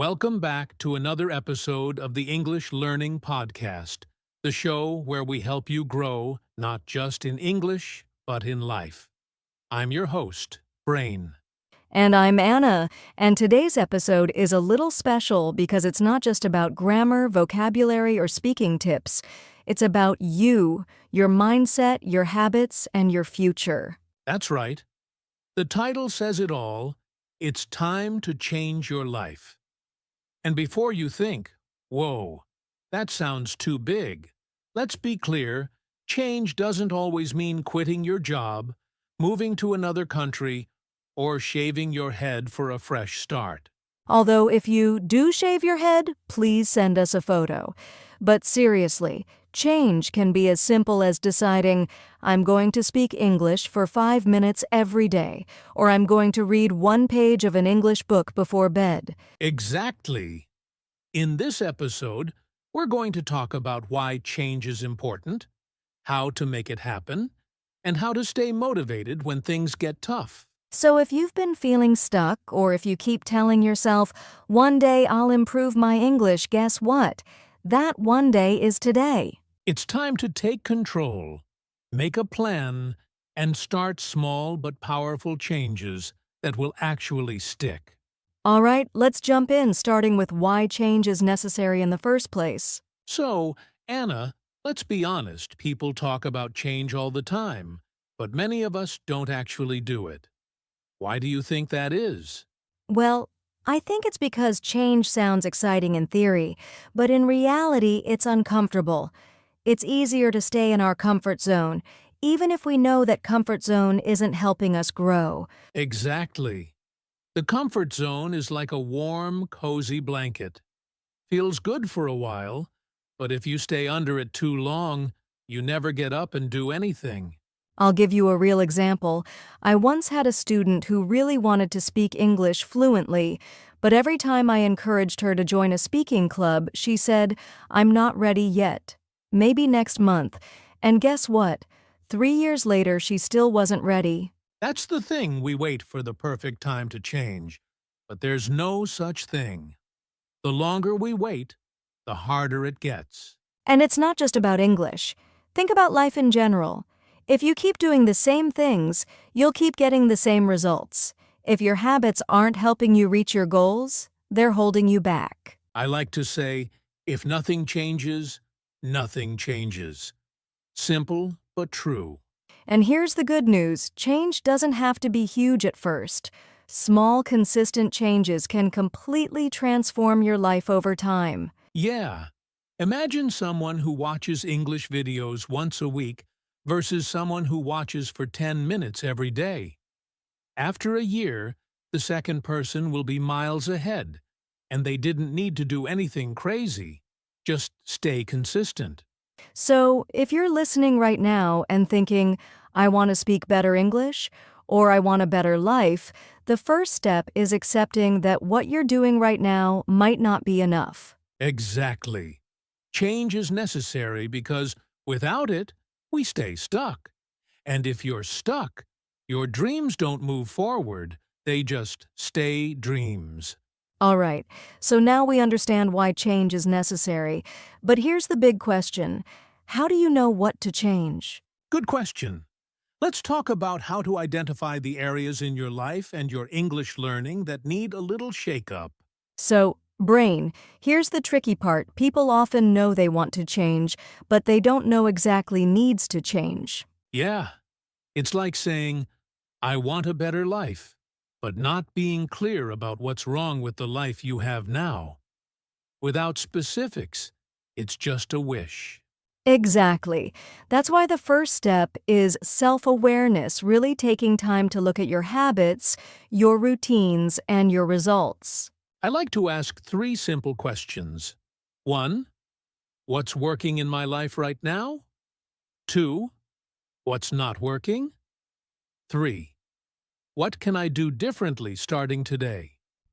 Welcome back to another episode of the English Learning Podcast, the show where we help you grow not just in English, but in life. I'm your host, Brain. And I'm Anna, and today's episode is a little special because it's not just about grammar, vocabulary, or speaking tips. It's about you, your mindset, your habits, and your future. That's right. The title says it all. It's time to change your life. And before you think, whoa, that sounds too big, let's be clear, change doesn't always mean quitting your job, moving to another country, or shaving your head for a fresh start. Although if you do shave your head, please send us a photo. But seriously, change can be as simple as deciding, I'm going to speak English for 5 minutes every day, or I'm going to read one page of an English book before bed. Exactly. In this episode, we're going to talk about why change is important, how to make it happen, and how to stay motivated when things get tough. So if you've been feeling stuck, or if you keep telling yourself, one day I'll improve my English, guess what? That one day is today. It's time to take control, make a plan, and start small but powerful changes that will actually stick. All right, let's jump in, starting with why change is necessary in the first place. So, Anna, let's be honest, people talk about change all the time, but many of us don't actually do it. Why do you think that is? Well, I think it's because change sounds exciting in theory, but in reality, it's uncomfortable. It's easier to stay in our comfort zone, even if we know that comfort zone isn't helping us grow. Exactly. The comfort zone is like a warm, cozy blanket. Feels good for a while, but if you stay under it too long, you never get up and do anything. I'll give you a real example. I once had a student who really wanted to speak English fluently, but every time I encouraged her to join a speaking club, she said, I'm not ready yet. Maybe next month. And guess what? 3 years later, she still wasn't ready. That's the thing, we wait for the perfect time to change. But there's no such thing. The longer we wait, the harder it gets. And it's not just about English. Think about life in general. If you keep doing the same things, you'll keep getting the same results. If your habits aren't helping you reach your goals, they're holding you back. I like to say, if nothing changes, nothing changes. Simple but true. And here's the good news. Change doesn't have to be huge at first. Small, consistent changes can completely transform your life over time. Yeah. Imagine someone who watches English videos once a week versus someone who watches for 10 minutes every day. After a year, the second person will be miles ahead, and they didn't need to do anything crazy. Just stay consistent. So, if you're listening right now and thinking, I want to speak better English, or I want a better life, the first step is accepting that what you're doing right now might not be enough. Exactly. Change is necessary because without it, we stay stuck. And if you're stuck, your dreams don't move forward, they just stay dreams. All right, so now we understand why change is necessary. But here's the big question. How do you know what to change? Good question. Let's talk about how to identify the areas in your life and your English learning that need a little shake-up. So, Brain, here's the tricky part. People often know they want to change, but they don't know exactly needs to change. Yeah, it's like saying, I want a better life, but not being clear about what's wrong with the life you have now. Without specifics, it's just a wish. Exactly. That's why the first step is self-awareness, really taking time to look at your habits, your routines, and your results. I like to ask 3 simple questions. 1. What's working in my life right now? 2. What's not working? 3. What can I do differently starting today?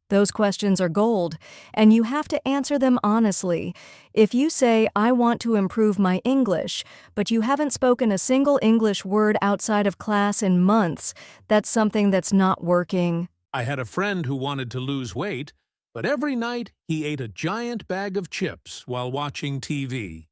Those questions are gold, and you have to answer them honestly. If you say, I want to improve my English, but you haven't spoken a single English word outside of class in months, that's something that's not working. I had a friend who wanted to lose weight, But every night he ate a giant bag of chips while watching TV.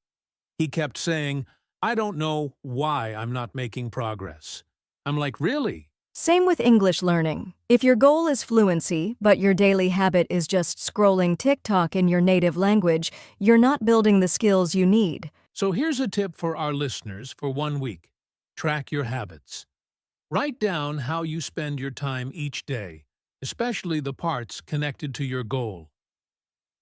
He kept saying, "I don't know why I'm not making progress." I'm like, really? Same with English learning. If your goal is fluency, but your daily habit is just scrolling TikTok in your native language, you're not building the skills you need. So here's a tip for our listeners for 1 week. Track your habits. Write down how you spend your time each day, especially the parts connected to your goal.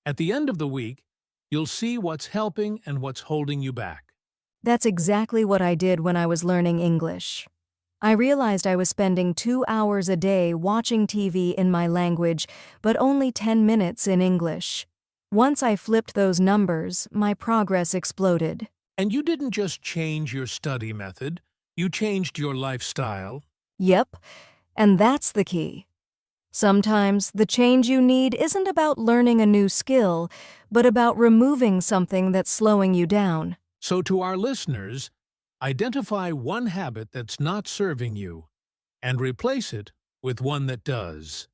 At the end of the week, you'll see what's helping and what's holding you back. That's exactly what I did when I was learning English. I realized I was spending 2 hours a day watching TV in my language, but only 10 minutes in English. Once I flipped those numbers, my progress exploded. And you didn't just change your study method, you changed your lifestyle. Yep, and that's the key. Sometimes the change you need isn't about learning a new skill, but about removing something that's slowing you down. So to our listeners, identify one habit that's not serving you and replace it with one that does.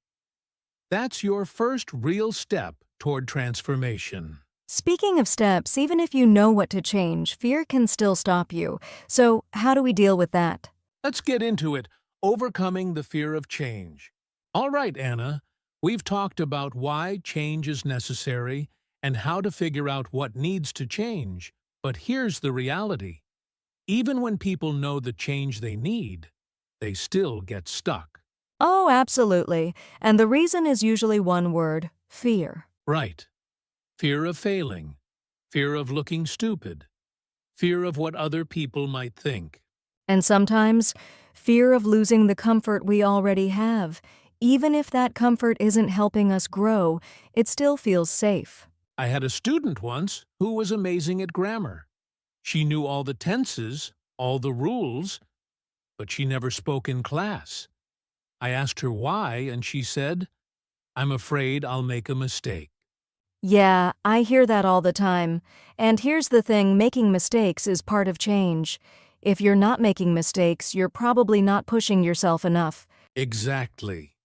That's your first real step toward transformation. Speaking of steps, even if you know what to change, fear can still stop you. So, how do we deal with that? Let's get into it, overcoming the fear of change. All right, Anna, we've talked about why change is necessary and how to figure out what needs to change. But here's the reality. Even when people know the change they need, they still get stuck. Oh, absolutely. And the reason is usually one word: fear. Right. Fear of failing, fear of looking stupid, fear of what other people might think. And sometimes, fear of losing the comfort we already have. Even if that comfort isn't helping us grow, it still feels safe. I had a student once who was amazing at grammar. She knew all the tenses, all the rules, but she never spoke in class. I asked her why, and she said, "I'm afraid I'll make a mistake." Yeah, I hear that all the time. And here's the thing, making mistakes is part of change. If you're not making mistakes, you're probably not pushing yourself enough. Exactly.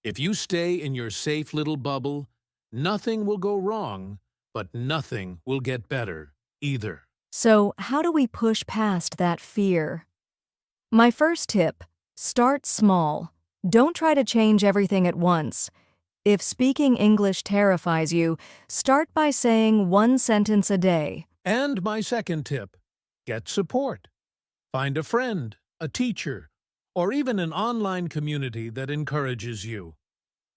If you stay in your safe little bubble, nothing will go wrong, but nothing will get better either. So, how do we push past that fear? My first tip: start small. Don't try to change everything at once. If speaking English terrifies you, start by saying one sentence a day. And my second tip, get support. Find a friend, a teacher, or even an online community that encourages you.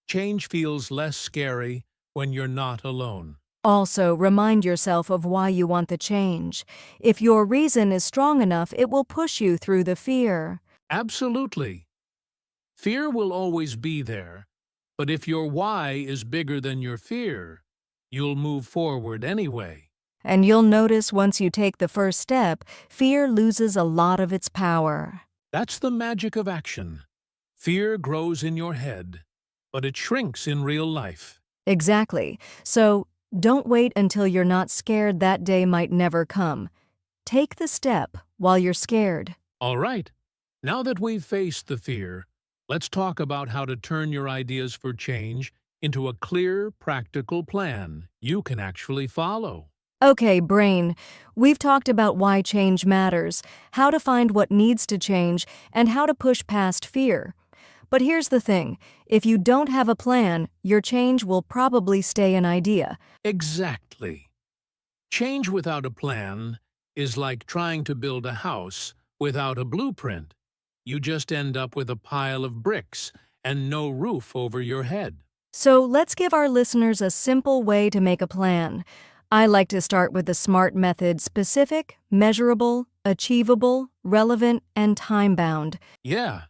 Change feels less scary when you're not alone. Also, remind yourself of why you want the change. If your reason is strong enough, it will push you through the fear. Absolutely. Fear will always be there, but if your why is bigger than your fear, you'll move forward anyway. And you'll notice once you take the first step, fear loses a lot of its power. That's the magic of action. Fear grows in your head, but it shrinks in real life. Exactly. So, don't wait until you're not scared that day might never come. Take the step while you're scared. All right, now that we've faced the fear, let's talk about how to turn your ideas for change into a clear, practical plan you can actually follow. Okay, brain, we've talked about why change matters, how to find what needs to change, and how to push past fear. But here's the thing, if you don't have a plan, your change will probably stay an idea. Exactly. Change without a plan is like trying to build a house without a blueprint. You just end up with a pile of bricks and no roof over your head. So let's give our listeners a simple way to make a plan. I like to start with the SMART method: specific, measurable, achievable, relevant, and time-bound. Yeah.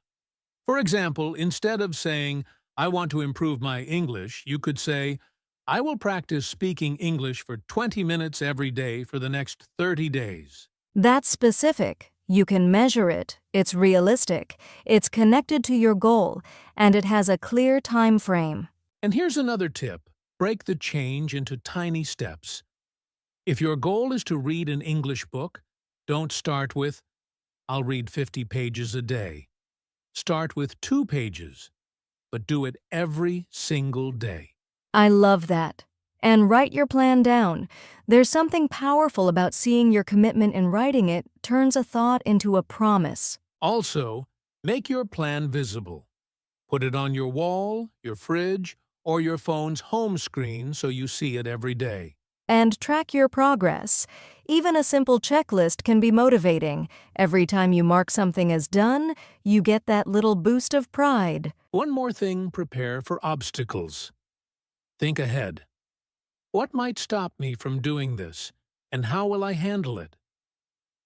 For example, instead of saying, "I want to improve my English," you could say, "I will practice speaking English for 20 minutes every day for the next 30 days." That's specific. You can measure it. It's realistic. It's connected to your goal, and it has a clear time frame. And here's another tip. Break the change into tiny steps. If your goal is to read an English book, don't start with, "I'll read 50 pages a day." Start with 2 pages, but do it every single day. I love that. And write your plan down. There's something powerful about seeing your commitment in writing it turns a thought into a promise. Also, make your plan visible. Put it on your wall, your fridge, or your phone's home screen so you see it every day. And track your progress. Even a simple checklist can be motivating. Every time you mark something as done, you get that little boost of pride. One more thing, prepare for obstacles. Think ahead. What might stop me from doing this, and how will I handle it?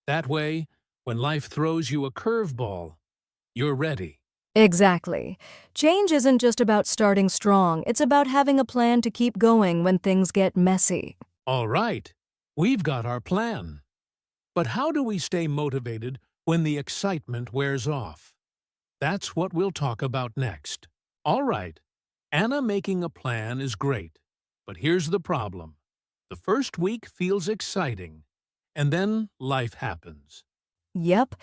That way, when life throws you a curveball, you're ready. Exactly. Change isn't just about starting strong, it's about having a plan to keep going when things get messy. All right, we've got our plan. But how do we stay motivated when the excitement wears off? That's what we'll talk about next. All right, Anna making a plan is great, but here's the problem. The first week feels exciting, and then life happens. Yep.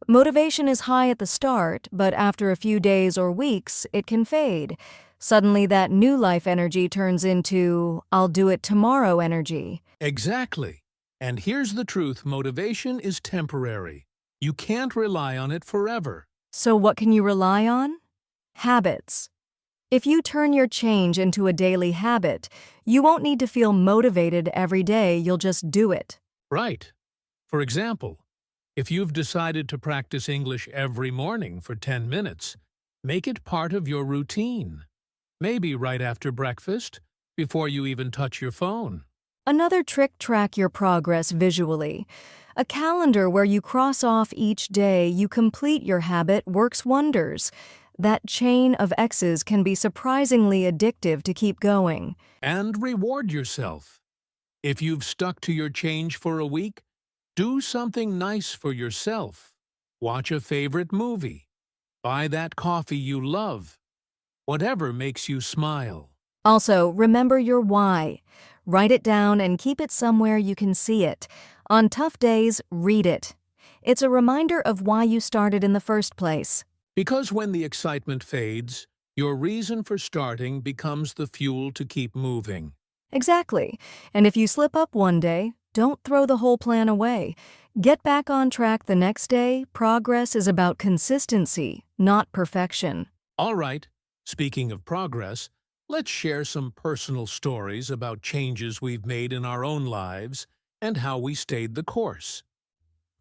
Motivation is high at the start, but after a few days or weeks, it can fade. Suddenly, that new life energy turns into, I'll do it tomorrow energy. Exactly. And here's the truth, motivation is temporary. You can't rely on it forever. So, what can you rely on? Habits. If you turn your change into a daily habit, you won't need to feel motivated every day, you'll just do it. Right. For example, if you've decided to practice English every morning for 10 minutes, make it part of your routine. Maybe right after breakfast, before you even touch your phone. Another trick: track your progress visually. A calendar where you cross off each day you complete your habit works wonders. That chain of X's can be surprisingly addictive to keep going. And reward yourself. If you've stuck to your change for a week, do something nice for yourself. Watch a favorite movie. Buy that coffee you love. Whatever makes you smile. Also, remember your why. Write it down and keep it somewhere you can see it. On tough days, read it. It's a reminder of why you started in the first place. Because when the excitement fades, your reason for starting becomes the fuel to keep moving. Exactly. And if you slip up one day, don't throw the whole plan away. Get back on track the next day. Progress is about consistency, not perfection. All right, speaking of progress, let's share some personal stories about changes we've made in our own lives and how we stayed the course.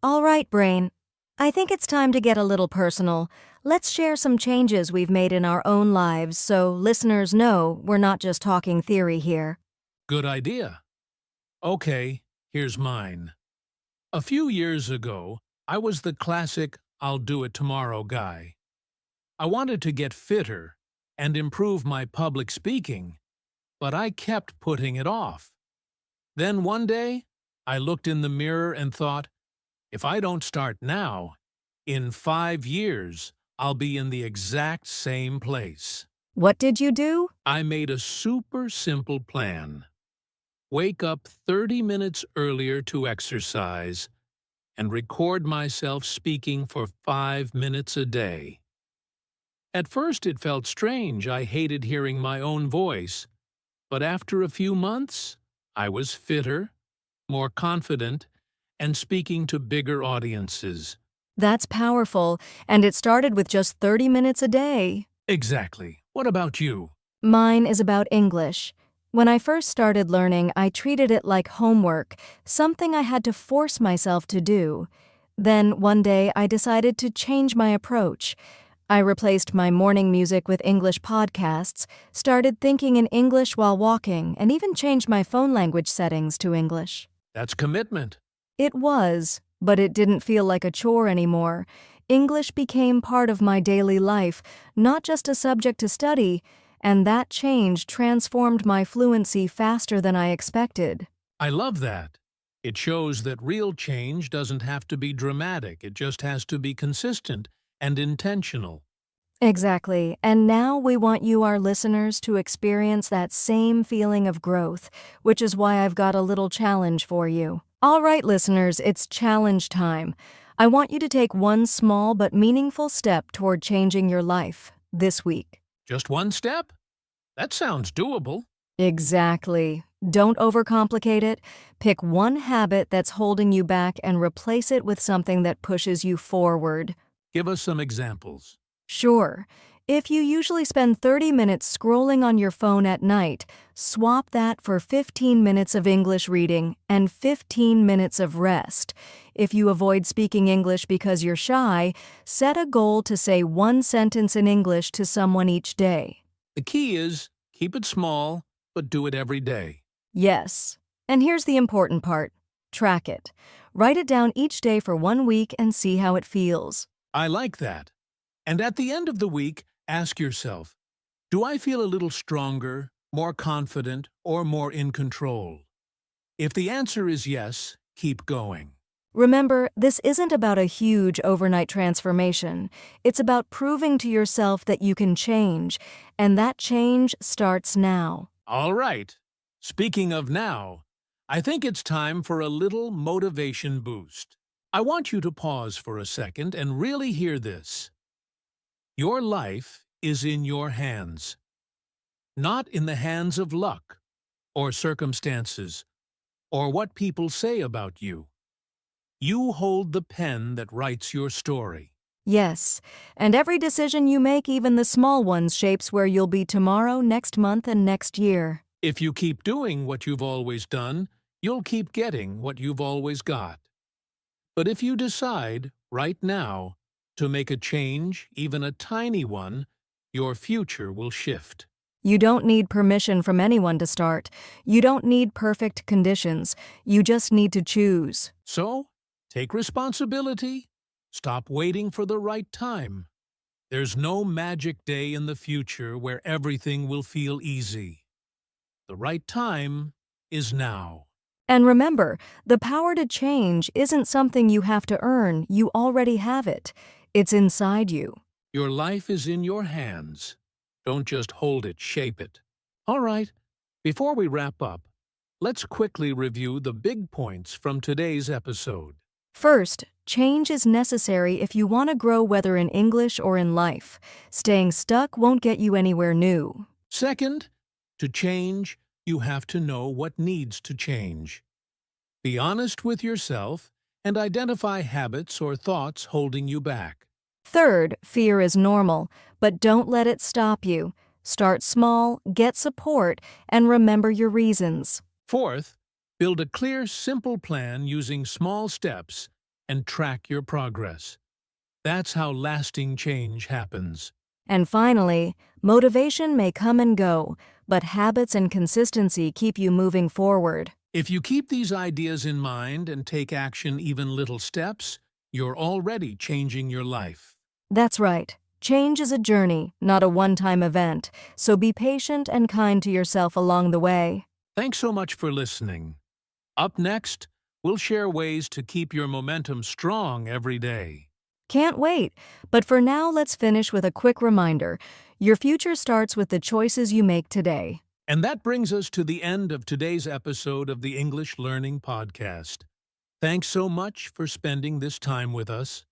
All right, Brain. I think it's time to get a little personal. Let's share some changes we've made in our own lives so listeners know we're not just talking theory here. Good idea. Okay, here's mine. A few years ago, I was the classic I'll do it tomorrow guy. I wanted to get fitter and improve my public speaking, but I kept putting it off. Then one day, I looked in the mirror and thought, if I don't start now, in 5 years, I'll be in the exact same place. What did you do? I made a super simple plan. Wake up 30 minutes earlier to exercise and record myself speaking for 5 minutes a day. At first it felt strange. I hated hearing my own voice. But after a few months, I was fitter, more confident, and speaking to bigger audiences. That's powerful, and it started with just 30 minutes a day. Exactly. What about you? Mine is about English. When I first started learning, I treated it like homework, something I had to force myself to do. Then, one day, I decided to change my approach. I replaced my morning music with English podcasts, started thinking in English while walking, and even changed my phone language settings to English. That's commitment. It was, but it didn't feel like a chore anymore. English became part of my daily life, not just a subject to study, and that change transformed my fluency faster than I expected. I love that. It shows that real change doesn't have to be dramatic. It just has to be consistent and intentional. Exactly, and now we want you, our listeners, to experience that same feeling of growth, which is why I've got a little challenge for you. All right, listeners, it's challenge time. I want you to take one small but meaningful step toward changing your life this week. Just one step? That sounds doable. Exactly. Don't overcomplicate it. Pick one habit that's holding you back and replace it with something that pushes you forward. Give us some examples. Sure. If you usually spend 30 minutes scrolling on your phone at night, swap that for 15 minutes of English reading and 15 minutes of rest. If you avoid speaking English because you're shy, set a goal to say one sentence in English to someone each day. The key is keep it small, but do it every day. Yes. And here's the important part. Track it. Write it down each day for 1 week and see how it feels. I like that. And at the end of the week, ask yourself, do I feel a little stronger, more confident, or more in control? If the answer is yes, keep going. Remember, this isn't about a huge overnight transformation. It's about proving to yourself that you can change, and that change starts now. All right. Speaking of now, I think it's time for a little motivation boost. I want you to pause for a second and really hear this. Your life is in your hands, not in the hands of luck, or circumstances, or what people say about you. You hold the pen that writes your story. Yes, and every decision you make, even the small ones, shapes where you'll be tomorrow, next month, and next year. If you keep doing what you've always done, you'll keep getting what you've always got. But if you decide, right now, to make a change, even a tiny one, your future will shift. You don't need permission from anyone to start. You don't need perfect conditions. You just need to choose. So, take responsibility. Stop waiting for the right time. There's no magic day in the future where everything will feel easy. The right time is now. And remember, the power to change isn't something you have to earn. You already have it. It's inside you. Your life is in your hands. Don't just hold it, shape it. All right, before we wrap up, let's quickly review the big points from today's episode. First, change is necessary if you want to grow, whether in English or in life. Staying stuck won't get you anywhere new. Second, to change, you have to know what needs to change. Be honest with yourself and identify habits or thoughts holding you back. Third, fear is normal, but don't let it stop you. Start small, get support, and remember your reasons. Fourth, build a clear, simple plan using small steps and track your progress. That's how lasting change happens. And finally, motivation may come and go, but habits and consistency keep you moving forward. If you keep these ideas in mind and take action, even little steps, you're already changing your life. That's right. Change is a journey, not a one-time event, so be patient and kind to yourself along the way. Thanks so much for listening. Up next, we'll share ways to keep your momentum strong every day. Can't wait. But for now, let's finish with a quick reminder. Your future starts with the choices you make today. And that brings us to the end of today's episode of the English Learning Podcast. Thanks so much for spending this time with us.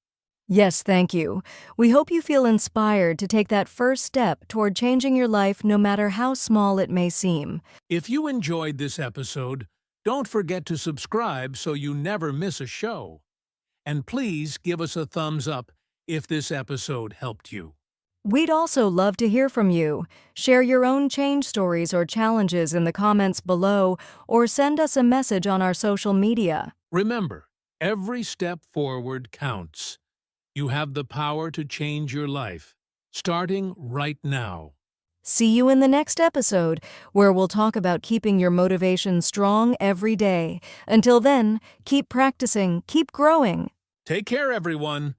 Yes, thank you. We hope you feel inspired to take that first step toward changing your life, no matter how small it may seem. If you enjoyed this episode, don't forget to subscribe so you never miss a show. And please give us a thumbs up if this episode helped you. We'd also love to hear from you. Share your own change stories or challenges in the comments below, or send us a message on our social media. Remember, every step forward counts. You have the power to change your life, starting right now. See you in the next episode, where we'll talk about keeping your motivation strong every day. Until then, keep practicing, keep growing. Take care, everyone.